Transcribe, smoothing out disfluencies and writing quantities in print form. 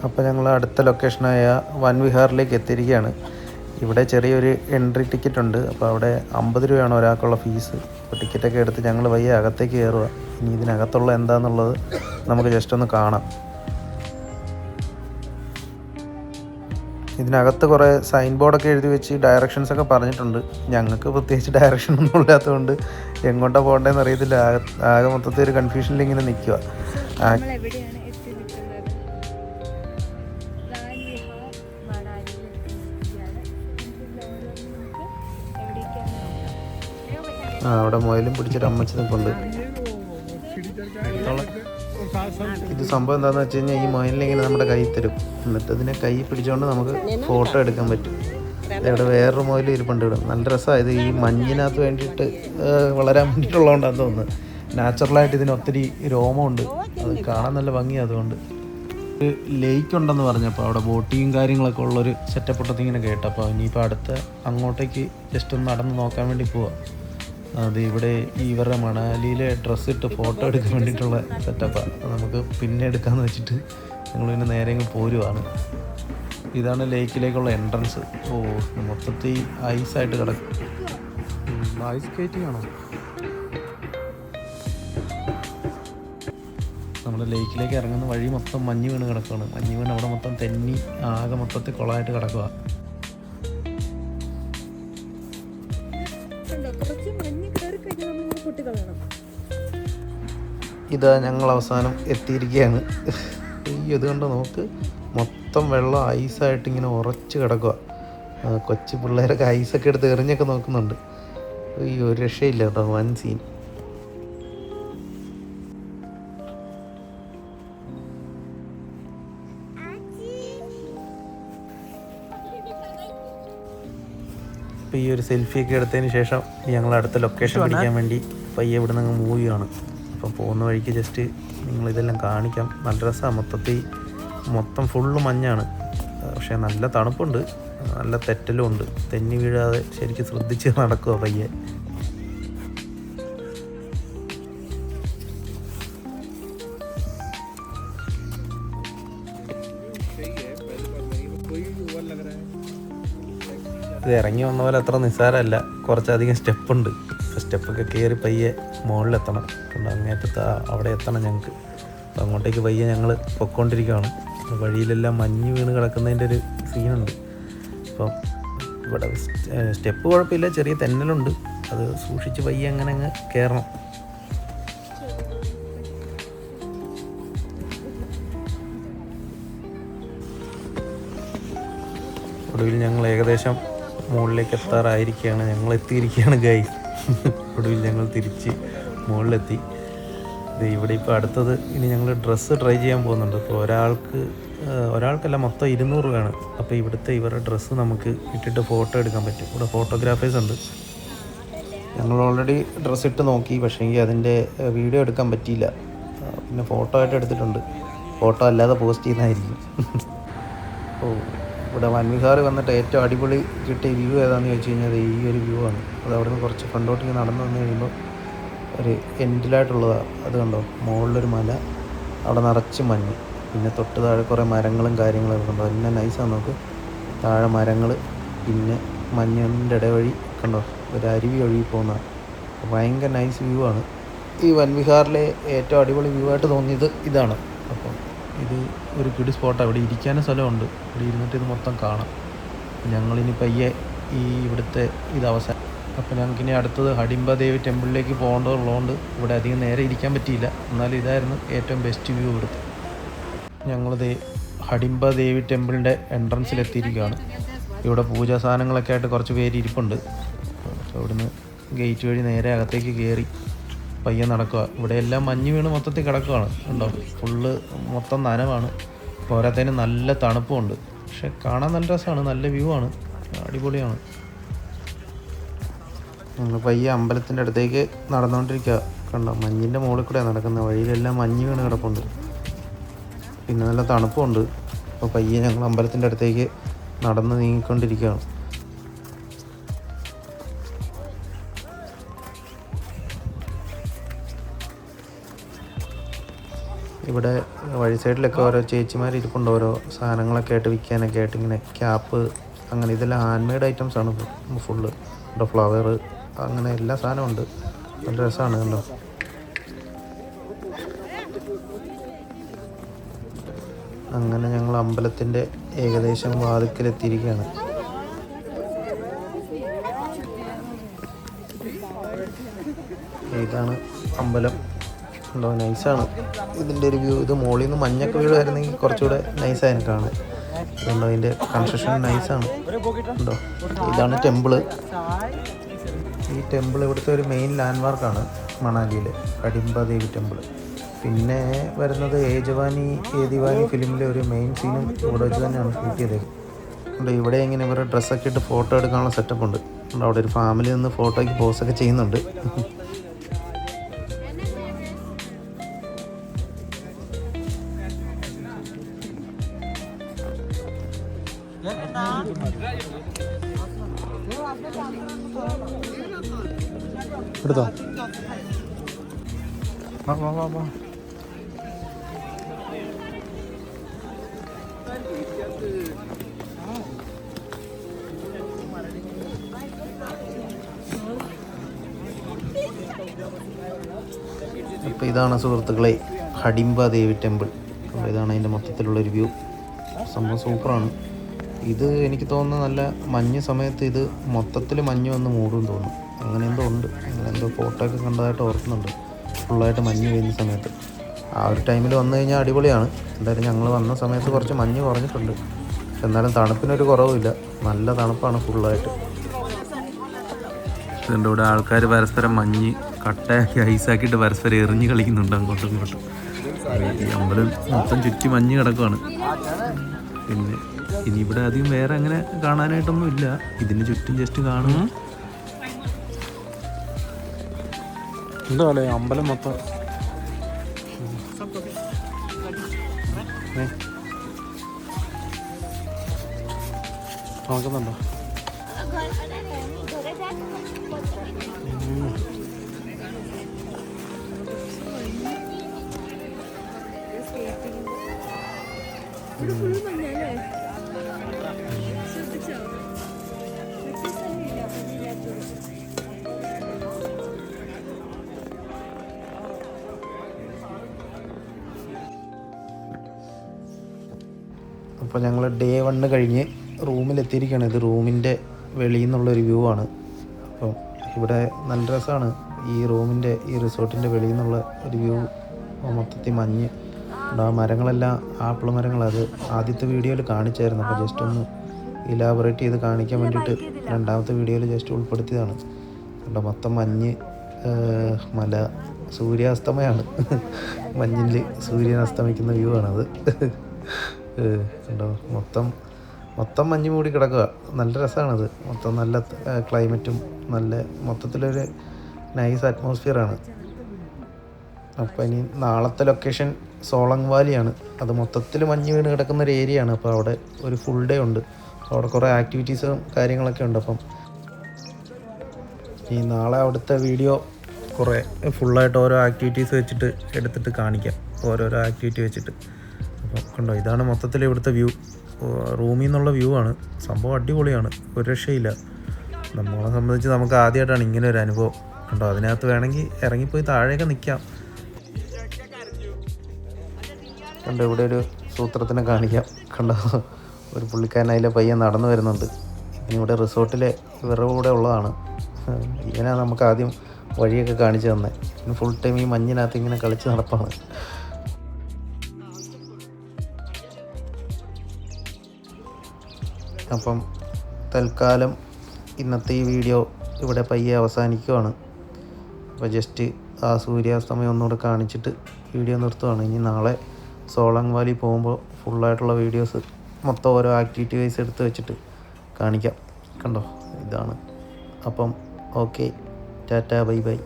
അപ്പോൾ ഞങ്ങൾ അടുത്ത ലൊക്കേഷനായ വൻവിഹാറിലേക്ക് എത്തിയിരിക്കുകയാണ്. ഇവിടെ ചെറിയൊരു എൻട്രി ടിക്കറ്റ് ഉണ്ട്. അപ്പോൾ അവിടെ 50 രൂപയാണ് ഒരാൾക്കുള്ള ഫീസ്. അപ്പോൾ ടിക്കറ്റൊക്കെ എടുത്ത് ഞങ്ങൾ വയ്യ അകത്തേക്ക് കയറുക. ഇനി ഇതിനകത്തുള്ള എന്താണെന്നുള്ളത് നമുക്ക് ജസ്റ്റ് ഒന്ന് കാണാം. ഇതിനകത്ത് കുറേ സൈൻ ബോർഡൊക്കെ എഴുതി വെച്ച് ഡയറക്ഷൻസൊക്കെ പറഞ്ഞിട്ടുണ്ട്. ഞങ്ങൾക്ക് പ്രത്യേകിച്ച് ഡയറക്ഷൻ ഒന്നും ഇല്ലാത്തതുകൊണ്ട് എങ്ങോട്ടാണ് പോകേണ്ടതെന്ന് അറിയത്തില്ല. ആകെ മൊത്തത്തിൽ ഒരു കൺഫ്യൂഷനിൽ ഇങ്ങനെ നിൽക്കുക. അവിടെ മുയലും പിടിച്ചൊരു അമ്മച്ചി നിൽപ്പുണ്ട്. ഇത് സംഭവം എന്താണെന്ന് വെച്ച് കഴിഞ്ഞാൽ ഈ മുയലിനെ നമ്മുടെ കൈ തരും. എന്നിട്ട് ഇതിനെ കൈ പിടിച്ചുകൊണ്ട് നമുക്ക് ഫോട്ടോ എടുക്കാൻ പറ്റും. ഇവിടെ വേറൊരു മുയൽ ഇരിപ്പുണ്ട്. ഇവിടെ നല്ല രസമാണ്. ഇത് ഈ മഞ്ഞിനകത്ത് വേണ്ടിയിട്ട് വളരാൻ വേണ്ടിയിട്ടുള്ളതുകൊണ്ടാണെന്ന് തോന്നുന്നത്. നാച്ചുറലായിട്ട് ഇതിന് ഒത്തിരി രോമമുണ്ട്. അത് കാണാൻ നല്ല ഭംഗിയാണ്. അതുകൊണ്ട് ഒരു ലേക്ക് ഉണ്ടെന്ന് പറഞ്ഞപ്പോൾ അവിടെ ബോട്ടിങ്ങും കാര്യങ്ങളൊക്കെ ഉള്ളൊരു സെറ്റപ്പ് ഇട്ടത് ഇങ്ങനെ കേട്ടപ്പോൾ ഇനിയിപ്പോൾ അടുത്ത അങ്ങോട്ടേക്ക് ജസ്റ്റ് ഒന്ന് നടന്ന് നോക്കാൻ വേണ്ടി പോവാം. അത് ഇവിടെ ഇവരുടെ മണാലിയിലെ ഡ്രസ്സ് ഇട്ട് ഫോട്ടോ എടുക്കാൻ വേണ്ടിയിട്ടുള്ള സെറ്റപ്പാണ്. നമുക്ക് പിന്നെ എടുക്കാമെന്ന് വെച്ചിട്ട് ഞങ്ങൾ പിന്നെ നേരെ ഇങ്ങ് പോരുവാണ്. ഇതാണ് ലേക്കിലേക്കുള്ള എൻട്രൻസ്. ഓ, മൊത്തത്തിൽ ഐസായിട്ട് കിടക്കും. ഐസ് സ്കേറ്റിംഗ് ആണോ? നമ്മുടെ ലേക്കിലേക്ക് ഇറങ്ങുന്ന വഴി മൊത്തം മഞ്ഞ് വീണ് കിടക്കുകയാണ്. മഞ്ഞ് വീണ് അവിടെ മൊത്തം തെന്നി ആകെ മൊത്തത്തിൽ കുളമായിട്ട് കിടക്കുക. ഇതാ ഞങ്ങൾ അവസാനം എത്തിയിരിക്കുകയാണ്. ഇത് കണ്ടോ, നോക്ക്, മൊത്തം വെള്ളം ഐസായിട്ട് ഇങ്ങനെ ഉറച്ച് കിടക്കുക. കൊച്ചു പിള്ളേരൊക്കെ ഐസൊക്കെ എടുത്ത് എറിഞ്ഞൊക്കെ നോക്കുന്നുണ്ട്. ഈ ഒരു രക്ഷയില്ല കേട്ടോ, വൻ സീൻ. അപ്പോൾ ഈ ഒരു സെൽഫിയൊക്കെ എടുത്തതിന് ശേഷം ഞങ്ങൾ അടുത്ത ലൊക്കേഷൻ പിടിക്കാൻ വേണ്ടി പയ്യെ ഇവിടെ നിന്ന് മൂവ് ചെയ്യുകയാണ്. അപ്പം പോകുന്ന വഴിക്ക് ജസ്റ്റ് നിങ്ങളിതെല്ലാം കാണിക്കാം. നല്ല രസമാണ്. മൊത്തം ഫുള്ള് മഞ്ഞാണ്. പക്ഷേ നല്ല തണുപ്പുണ്ട്, നല്ല തെറ്റലും ഉണ്ട്. തെന്നി വീഴാതെ ശരിക്കും ശ്രദ്ധിച്ച് നടക്കുക പയ്യെ. ഇത് ഇറങ്ങി വന്ന പോലെ അത്ര നിസ്സാരമല്ല. കുറച്ചധികം സ്റ്റെപ്പുണ്ട്. അപ്പോൾ സ്റ്റെപ്പൊക്കെ കയറി പയ്യെ മുകളിലെത്തണം. അങ്ങേറ്റത്ത് അവിടെ എത്തണം ഞങ്ങൾക്ക്. അപ്പോൾ അങ്ങോട്ടേക്ക് പയ്യെ ഞങ്ങൾ പൊയ്ക്കൊണ്ടിരിക്കുകയാണ്. വഴിയിലെല്ലാം മഞ്ഞ് വീണ് കിടക്കുന്നതിൻ്റെ ഒരു സീനുണ്ട്. അപ്പം ഇവിടെ സ്റ്റെപ്പ് കുഴപ്പമില്ല, ചെറിയ തെന്നലുണ്ട്. അത് സൂക്ഷിച്ച് പയ്യെ അങ്ങനെ അങ്ങ് കയറണം. ഒടുവിൽ ഞങ്ങൾ ഏകദേശം മുകളിലേക്ക് എത്താറായിരിക്കുകയാണ്. ഞങ്ങൾ എത്തിയിരിക്കുകയാണ് ഗൈസ്. ഒടുവിൽ ഞങ്ങൾ തിരിച്ച് മുകളിലെത്തി. ഇവിടെ ഇപ്പോൾ അടുത്തത് ഇനി ഞങ്ങൾ ഡ്രസ്സ് ട്രൈ ചെയ്യാൻ പോകുന്നുണ്ട്. അപ്പോൾ ഒരാൾക്കല്ല, മൊത്തം 200 രൂപയാണ്. അപ്പോൾ ഇവരുടെ ഡ്രസ്സ് നമുക്ക് ഇട്ടിട്ട് ഫോട്ടോ എടുക്കാൻ പറ്റും. ഇവിടെ ഫോട്ടോഗ്രാഫേഴ്സ് ഉണ്ട്. ഞങ്ങൾ ഓൾറെഡി ഡ്രസ്സ് ഇട്ട് നോക്കി, പക്ഷേ അതിൻ്റെ വീഡിയോ എടുക്കാൻ പറ്റിയില്ല. പിന്നെ ഫോട്ടോ ആയിട്ട് എടുത്തിട്ടുണ്ട്. ഫോട്ടോ അല്ലാതെ പോസ്റ്റ് ചെയ്യുന്നതായിരിക്കും. ഓ, ഇവിടെ വൻവിഹാർ വന്നിട്ട് ഏറ്റവും അടിപൊളി കിട്ടിയ വ്യൂ ഏതാണെന്ന് ചോദിച്ചു കഴിഞ്ഞാൽ ഈ ഒരു വ്യൂ ആണ്. അത് അവിടെ നിന്ന് കുറച്ച് ഫ്രണ്ടോട്ടേക്ക് നടന്നു വന്നു കഴിയുമ്പോൾ ഒരു എൻഡിലായിട്ടുള്ളതാണ്. അത് കണ്ടോ, മുകളിലൊരു മല, അവിടെ നിറച്ച് മഞ്ഞ്. പിന്നെ തൊട്ട് താഴെ കുറേ മരങ്ങളും കാര്യങ്ങളൊക്കെ കണ്ടോ. എന്നെ നൈസാണ്. നോക്ക്, താഴെ മരങ്ങൾ, പിന്നെ മഞ്ഞിൻ്റെ ഇടവഴി കണ്ടോ, ഒരു അരുവി ഒഴുകി പോകുന്നതാണ്. ഭയങ്കര നൈസ് വ്യൂ ആണ്. ഈ വൻവിഹാറിലെ ഏറ്റവും അടിപൊളി വ്യൂ ആയിട്ട് തോന്നിയത് ഇതാണ്. അപ്പം ഇത് ഒരു കിടി സ്പോട്ടാണ്. ഇവിടെ ഇരിക്കാനും സ്ഥലമുണ്ട്. ഇവിടെ ഇരുന്നിട്ട് ഇത് മൊത്തം കാണാം. ഞങ്ങളിനി പയ്യെ ഇവിടുത്തെ ഇത് അവസാനം. അപ്പോൾ ഞങ്ങൾക്കിനി അടുത്തത് ഹഡിംബ ദേവി ടെമ്പിളിലേക്ക് പോകേണ്ടതുള്ളതുകൊണ്ട് ഇവിടെ അധികം നേരെ ഇരിക്കാൻ പറ്റിയില്ല. എന്നാലും ഇതായിരുന്നു ഏറ്റവും ബെസ്റ്റ് വ്യൂ ഇവിടുത്തെ. ഞങ്ങളിത് ഹഡിംബ ദേവി ടെമ്പിളിൻ്റെ എൻട്രൻസിലെത്തിയിരിക്കുകയാണ്. ഇവിടെ പൂജാ സാധനങ്ങളൊക്കെ ആയിട്ട് കുറച്ച് പേര് ഇരിപ്പുണ്ട്. അപ്പോൾ ഇവിടുന്ന് ഗേറ്റ് വഴി നേരെ അകത്തേക്ക് കയറി പയ്യെ നടക്കുക. ഇവിടെ എല്ലാം മഞ്ഞ് വീണ് മൊത്തത്തിൽ കിടക്കുകയാണ്. ഉണ്ടോ, ഫുള്ള് മൊത്തം നനവാണ്. പോരാത്തതിന് നല്ല തണുപ്പുമുണ്ട്. പക്ഷെ കാണാൻ നല്ല രസമാണ്, നല്ല വ്യൂ ആണ്, അടിപൊളിയാണ്. ഞങ്ങൾ പയ്യെ അമ്പലത്തിൻ്റെ അടുത്തേക്ക് നടന്നുകൊണ്ടിരിക്കുക. കണ്ടോ, മഞ്ഞിൻ്റെ മുകളിൽ കൂടെയാണ് നടക്കുന്നത്. വഴിയിലെല്ലാം മഞ്ഞ് വീണ് കിടപ്പുണ്ട്. പിന്നെ നല്ല തണുപ്പുണ്ട്. അപ്പോൾ പയ്യെ ഞങ്ങൾ അമ്പലത്തിൻ്റെ അടുത്തേക്ക് നടന്ന് നീങ്ങിക്കൊണ്ടിരിക്കുകയാണ്. ഇവിടെ വഴി സൈഡിലൊക്കെ ഓരോ ചേച്ചിമാർ ഇരിപ്പുണ്ട്, ഓരോ സാധനങ്ങളൊക്കെ ആയിട്ട് വിൽക്കാനൊക്കെ ആയിട്ട്. ഇങ്ങനെ ക്യാപ്പ്, അങ്ങനെ ഇതെല്ലാം ഹാൻഡ് മെയ്ഡ് ഐറ്റംസ് ആണ് ഫുള്ള്. ഇവിടെ ഫ്ലവർ, അങ്ങനെ എല്ലാ സാധനവും ഉണ്ട്. നല്ല രസമാണ് കണ്ടോ. അങ്ങനെ ഞങ്ങൾ അമ്പലത്തിൻ്റെ ഏകദേശം വാതിക്കലെത്തിയിരിക്കുകയാണ്. ഇതാണ് അമ്പലം. ഉണ്ടോ, നൈസാണ് ഇതിൻ്റെ ഒരു വ്യൂ. ഇത് മുകളിൽ നിന്ന് മഞ്ഞൊക്കെ വീഴുമായിരുന്നെങ്കിൽ കുറച്ചുകൂടെ നൈസായിരുന്നു കാണാൻ. ഉണ്ടോ, അതിൻ്റെ കൺസ്ട്രക്ഷൻ നൈസാണ്. ഉണ്ടോ, ഇതാണ് ടെമ്പിള്. ഈ ടെമ്പിൾ ഇവിടുത്തെ ഒരു മെയിൻ ലാൻഡ് മാർക്കാണ് മണാലിയിലെ കടിംബ ദേവി ടെമ്പിൾ. പിന്നെ വരുന്നത് ഏദിവാനി ഫിലിമിലെ ഒരു മെയിൻ സീനും ഇവിടെ വെച്ച് തന്നെയാണ് ഷൂട്ട് ചെയ്തത്. ഉണ്ട്, ഇവിടെ ഇങ്ങനെ ഇവരുടെ ഡ്രസ്സൊക്കെ ഇട്ട് ഫോട്ടോ എടുക്കാനുള്ള സെറ്റപ്പ് ഉണ്ട്. അവിടെ ഒരു ഫാമിലി നിന്ന് ഫോട്ടോയ്ക്ക് പോസൊക്കെ ചെയ്യുന്നുണ്ട്. എടുത്തോ, വാ വാ വാ വാ. അപ്പോൾ ഇതാണ് സുഹൃത്തുക്കളെ കടിംബ ദേവി ടെമ്പിൾ. അപ്പോൾ ഇതാണ് അതിൻ്റെ മൊത്തത്തിലുള്ളൊരു വ്യൂ. സംഭവം സൂപ്പറാണ്. ഇത് എനിക്ക് തോന്നുന്നു നല്ല മഞ്ഞ് സമയത്ത് ഇത് മൊത്തത്തിൽ മഞ്ഞ് വന്ന് മൂടും തോന്നുന്നു. അങ്ങനെ എന്തോ ഉണ്ട്, അങ്ങനെ എന്തോ ഫോട്ടോ ഒക്കെ കണ്ടതായിട്ട് ഓർക്കുന്നുണ്ട്. ഫുള്ളായിട്ട് മഞ്ഞ് പെയ്യുന്ന സമയത്ത് ആ ഒരു ടൈമിൽ വന്നു കഴിഞ്ഞാൽ അടിപൊളിയാണ്. എന്തായാലും ഞങ്ങൾ വന്ന സമയത്ത് കുറച്ച് മഞ്ഞ് കുറഞ്ഞിട്ടുണ്ട്. എന്നാലും തണുപ്പിനൊരു കുറവുമില്ല, നല്ല തണുപ്പാണ് ഫുള്ളായിട്ട്. ഇതിൻ്റെ കൂടെ ആൾക്കാർ പരസ്പരം മഞ്ഞ് കട്ടയാക്കി ഐസാക്കിയിട്ട് പരസ്പരം എറിഞ്ഞ് കളിക്കുന്നുണ്ട് അങ്ങോട്ടും ഇങ്ങോട്ടും. ഈ അമ്പലം മൊത്തം ചുറ്റി മഞ്ഞ് കിടക്കുവാണ്. പിന്നെ ഇനി ഇവിടെ അധികം വേറെ അങ്ങനെ കാണാനായിട്ടൊന്നും ഇല്ല. ഇതിന് ചുറ്റും ജസ്റ്റ് കാണുന്നു. എന്താ പറയുക, അമ്പലം മൊത്തം നോക്കുന്നുണ്ടോ? അപ്പോൾ ഞങ്ങൾ ഡേ 1 കഴിഞ്ഞ് റൂമിലെത്തിയിരിക്കുകയാണ്. ഇത് റൂമിൻ്റെ വെളിയിൽ നിന്നുള്ളൊരു വ്യൂ ആണ്. അപ്പം ഇവിടെ നല്ല രസമാണ്. ഈ റൂമിൻ്റെ ഈ റിസോർട്ടിൻ്റെ വെളിയിൽ നിന്നുള്ള ഒരു വ്യൂ. മൊത്തത്തിൽ മഞ്ഞ് ആ മരങ്ങളെല്ലാം ആപ്പിൾ മരങ്ങൾ. അത് ആദ്യത്തെ വീഡിയോയിൽ കാണിച്ചായിരുന്നു. അപ്പോൾ ജസ്റ്റ് ഒന്ന് ഇലാബറേറ്റ് ചെയ്ത് കാണിക്കാൻ വേണ്ടിയിട്ട് രണ്ടാമത്തെ വീഡിയോയിൽ ജസ്റ്റ് ഉൾപ്പെടുത്തിയതാണ്. കണ്ടോ, മൊത്തം മഞ്ഞ്, മല, സൂര്യാസ്തമയമാണ്. മഞ്ഞിൽ സൂര്യൻ അസ്തമിക്കുന്ന വ്യൂ ആണത്. കണ്ടോ, മൊത്തം മഞ്ഞ് മൂടി കിടക്കുക. നല്ല രസമാണത്. മൊത്തം നല്ല ക്ലൈമറ്റും നല്ല മൊത്തത്തിലൊരു നൈസ് അറ്റ്മോസ്ഫിയറാണ്. അപ്പോൾ ഇനി നാളത്തെ ലൊക്കേഷൻ സോളങ് വാലിയാണ്. അത് മൊത്തത്തിൽ മഞ്ഞ് വീണ് കിടക്കുന്ന ഒരു ഏരിയ ആണ്. അപ്പോൾ അവിടെ ഒരു ഫുൾ ഡേ ഉണ്ട്. അവിടെ കുറേ ആക്ടിവിറ്റീസും കാര്യങ്ങളൊക്കെ ഉണ്ട്. അപ്പം ഈ നാളെ അവിടുത്തെ വീഡിയോ കുറേ ഫുള്ളായിട്ട് ഓരോ ആക്ടിവിറ്റീസ് വെച്ചിട്ട് എടുത്തിട്ട് കാണിക്കാം, ഓരോരോ ആക്ടിവിറ്റി വെച്ചിട്ട്. അപ്പോൾ കണ്ടോ, ഇതാണ് മൊത്തത്തിൽ ഇവിടുത്തെ വ്യൂ. റൂമിൽ നിന്നുള്ള വ്യൂ ആണ്. സംഭവം അടിപൊളിയാണ്, ഒരു രക്ഷയില്ല. നമ്മളെ സംബന്ധിച്ച് നമുക്ക് ആദ്യമായിട്ടാണ് ഇങ്ങനെ ഒരു അനുഭവം. കണ്ടോ, അതിനകത്ത് വേണമെങ്കിൽ ഇറങ്ങിപ്പോയി താഴെയൊക്കെ നിൽക്കാം. കണ്ടോ, ഇവിടെ ഒരു സൂത്രത്തിനെ കാണിക്കാം. കണ്ടോ, ഒരു പുള്ളിക്കാരൻ അതിലെ പയ്യൻ നടന്നു വരുന്നുണ്ട്. ഇവിടെ റിസോർട്ടിലെ ഇവരുടെ കൂടെ ഉള്ളതാണ്. ഇവനാണ് നമുക്ക് ആദ്യം വഴിയൊക്കെ കാണിച്ചു തന്നെ. പിന്നെ ഫുൾ ടൈം ഈ മഞ്ഞിനകത്ത് ഇങ്ങനെ കളിച്ച് നടപ്പാണ്. അപ്പം തൽക്കാലം ഇന്നത്തെ ഈ വീഡിയോ ഇവിടെ പയ്യെ അവസാനിക്കുകയാണ്. അപ്പോൾ ജസ്റ്റ് ആ സൂര്യാസ്തമയം ഒന്നുകൂടെ കാണിച്ചിട്ട് വീഡിയോ നിർത്തുകയാണ്. ഇനി നാളെ സോളങ് വാലി പോകുമ്പോൾ ഫുള്ളായിട്ടുള്ള വീഡിയോസ് മൊത്തം ഓരോ ആക്ടിവിറ്റി വൈസ് എടുത്ത് വെച്ചിട്ട് കാണിക്കാം. കണ്ടോ, ഇതാണ്. അപ്പം ഓക്കെ, ടാറ്റാ, ബൈ ബൈ.